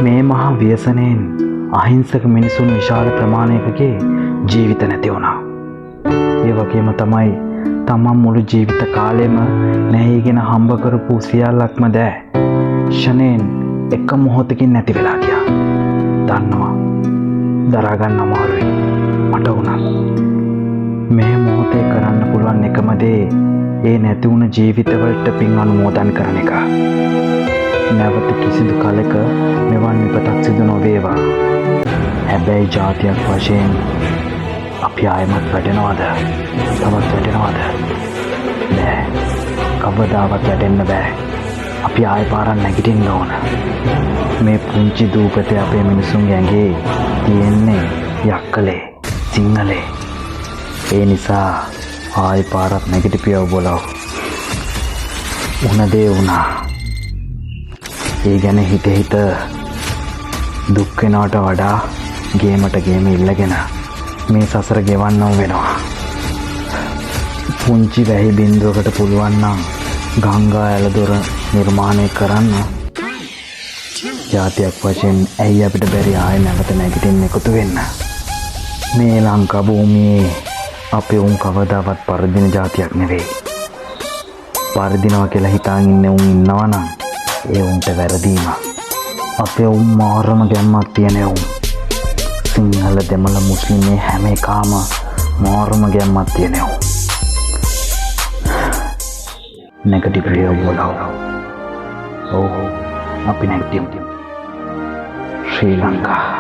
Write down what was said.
මේ මහා ව්‍යසනයෙන් අහිංසක මිනිසුන් විශාල ප්‍රමාණයකගේ ජීවිත නැති වුණා. ඒ වගේම තමයි තමන් මුළු ජීවිත කාලෙම නැහිගෙන හම්බ කරපු සියල්ලක්ම දෑ ෂණයෙන් එක මොහොතකින් නැති වෙලා ගියා. දන්නවා දරා ගන්න අමාරුයි මට වුණත්. මේ මොහොතේ කරන්න පුළුවන් එකම දේ ඒ නැති වුණ ජීවිතවලට පින් අනුමෝදන් කරන එක. නැවත කිසිදු කලක මෙවන් විපතක් සිදු නොවේවා. හැබැයි ජාතියක් වශයෙන් අපි ආයමත් වැටෙනවද? තවත් වැටෙනවද? නෑ. කවදාවත් වැටෙන්න බෑ. අපි ආය පාරක් නැගිටින්න ඕන. මේ පුංචි දූපතේ අපේ මිනිසුන්ගේ ඇඟේ තියෙන්නේ යක්කලේ, සිංහලේ. ඒ නිසා ආය පාරක් නැගිටිපියව බොලව. උන දේ වුණා. ඒ ගැන හිත දුක් වෙනවට වඩා ගේමට ගේම ඉල්ලගෙන මේ සසර ගෙවන්නම වෙනවා. පුංචි වැහි බින්දුවකට පුළුවන් නම් ගංගා ඇලදොර නිර්මාණය කරන්න. ජාතියක් වශයෙන් ඇයි අපිට බැරි ආයෙ නැවත නැගිටින්න එකතු වෙන්න? මේ ලංකා භූමියේ අපේ උන් කවදාවත් පරදින ජාතියක් නෙවෙයි. පරදිනවා කියලා හිතාගෙන ඉන්න උන් ඉන්නවා නම් ඒ උන්ට වැරදීම. අපේ උන් මාරම ගැම්මක් තියෙන උන්. සිංහල දෙමළ මුස්ලිම් මේ හැම එකාම මාරම ගැම්මක් තියෙන උන්. නැගිටිපියව බොලව. ඔව් අපි නැගිටිමු. ශ්‍රී ලංකා